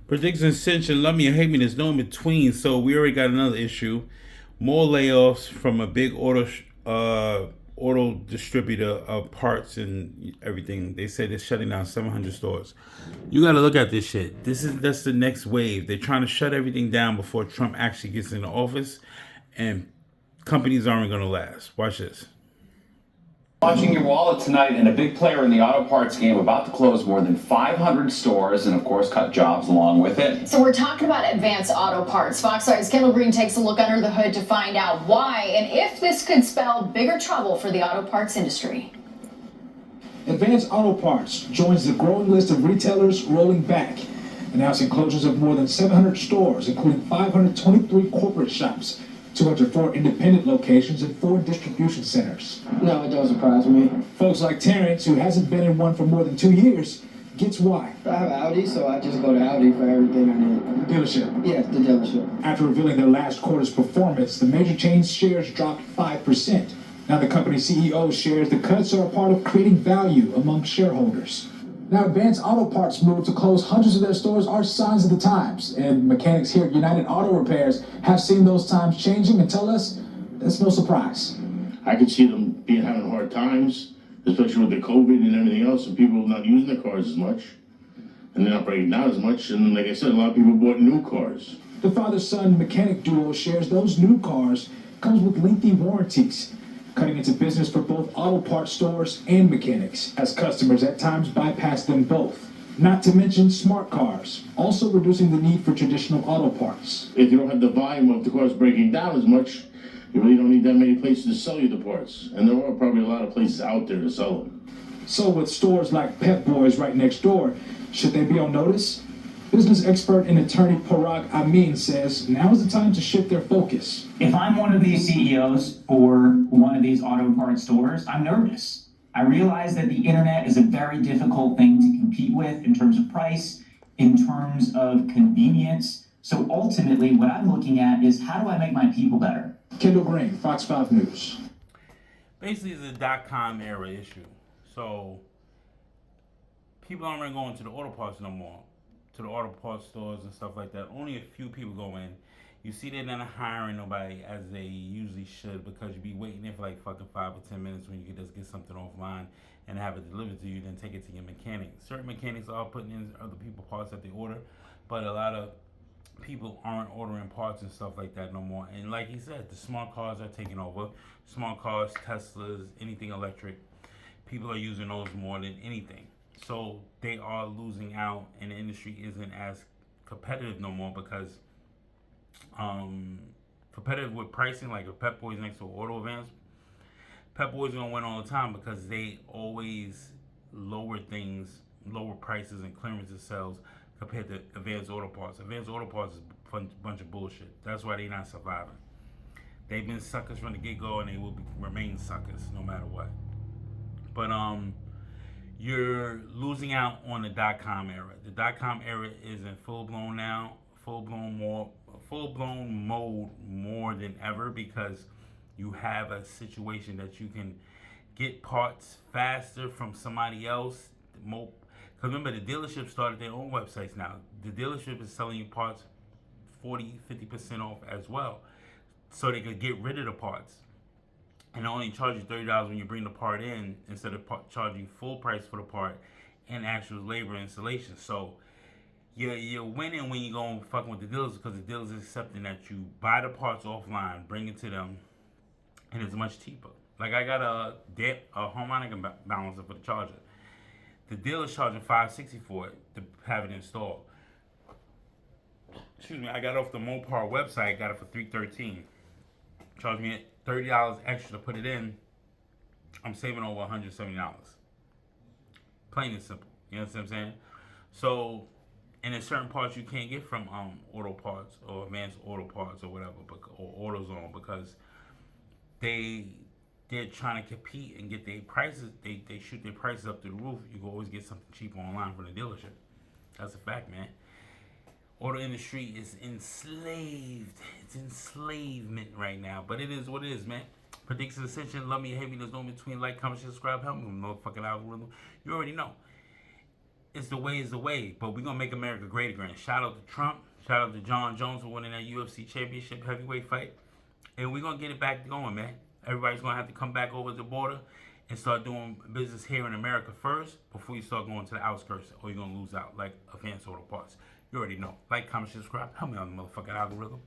Predicts ascension, love me or hate me, there's no in between. So we already got another issue. More layoffs from a big auto distributor of parts and everything. They said they're shutting down 700 stores. You got to look at this shit. That's the next wave. They're trying to shut everything down before Trump actually gets into office, and companies aren't going to last. Watch this. Watching your wallet tonight, and a big player in the auto parts game about to close more than 500 stores and, of course, cut jobs along with it. So we're talking about Advance Auto Parts. Fox 5's Kendall Green takes a look under the hood to find out why and if this could spell bigger trouble for the auto parts industry. Advance Auto Parts joins the growing list of retailers rolling back, announcing closures of more than 700 stores, including 523 corporate shops, 204 independent locations, and 4 distribution centers. No, it don't surprise me. Folks like Terrence, who hasn't been in one for more than 2 years, gets why. I have Audi, so I just go to Audi for everything I need. The dealership. Yes, the dealership. After revealing their last quarter's performance, the major chain's shares dropped 5%. Now the company's CEO shares the cuts are a part of creating value among shareholders. Now, Advance Auto Parts' move to close hundreds of their stores are signs of the times, and mechanics here at United Auto Repairs have seen those times changing and tell us that's no surprise. I could see them having hard times, especially with the COVID and everything else, and people not using their cars as much, and they're not breaking down as much. And like I said, a lot of people bought new cars. The father-son mechanic duo shares those new cars comes with lengthy warranties, cutting into business for both auto parts stores and mechanics, as customers at times bypass them both. Not to mention smart cars, also reducing the need for traditional auto parts. If you don't have the volume of the cars breaking down as much, you really don't need that many places to sell you the parts. And there are probably a lot of places out there to sell them. So with stores like Pep Boys right next door, should they be on notice? Business expert and attorney Parag Amin says now is the time to shift their focus. If I'm one of these CEOs for one of these auto parts stores, I'm nervous. I realize that the internet is a very difficult thing to compete with in terms of price, in terms of convenience. So ultimately, what I'm looking at is how do I make my people better? Kendall Green, Fox 5 News. Basically, it's a .com era issue. So people aren't really going to the auto parts no more, to the auto parts stores and stuff like that. Only a few people go in. You see they're not hiring nobody as they usually should, because you be waiting there for like fucking 5 or 10 minutes when you could just get something offline and have it delivered to you, then take it to your mechanic. Certain mechanics are putting in other people parts that they order, but a lot of people aren't ordering parts and stuff like that no more. And like he said, the smart cars are taking over. Smart cars, Teslas, anything electric, people are using those more than anything. So they are losing out, and the industry isn't as competitive no more, because competitive with pricing, like if Pep Boys next to Auto Advance, Pep Boys gonna win all the time because they always lower things, lower prices and clearances sales compared to Advanced Auto Parts. Advanced Auto Parts is a bunch of bullshit. That's why they're not surviving. They've been suckers from the get-go, and they will remain suckers no matter what. But you're losing out on the .com era. The .com era is in full blown now, full blown mode more than ever, because you have a situation that you can get parts faster from somebody else. Because remember, the dealership started their own websites now. The dealership is selling you parts 40-50% off as well, so they could get rid of the parts and only charge you $30 when you bring the part in, instead of charging you full price for the part and actual labor installation. So you're winning when you go and fucking with the dealers, because the dealers is accepting that you buy the parts offline, bring it to them, and it's much cheaper. Like I got a harmonic balancer for the charger. The dealer's charging $560 for it to have it installed. Excuse me, I got it off the Mopar website, got it for $313. Charged me $30 extra to put it in. I'm saving over $170. Plain and simple. You know what I'm saying? So, and there's certain parts you can't get from Auto Parts or Advanced Auto Parts or whatever, or AutoZone, because they're trying to compete and get their prices. They shoot their prices up to the roof. You can always get something cheaper online from the dealership. That's a fact, man. Auto industry is enslaved. It's enslavement right now, but it is what it is, man. Predicts ascension. Love me or hate me. There's no in between. Like, comment, subscribe. Help me with the motherfucking algorithm. You already know. it's the way is the way. But we're gonna make America great again. Shout out to Trump. Shout out to John Jones for winning that UFC championship heavyweight fight. And we're gonna get it back going, man. Everybody's gonna have to come back over the border and start doing business here in America first before you start going to the outskirts, or you're gonna lose out like Advanced Auto Parts. You already know. Like, comment, subscribe. Help me on the motherfucking algorithm.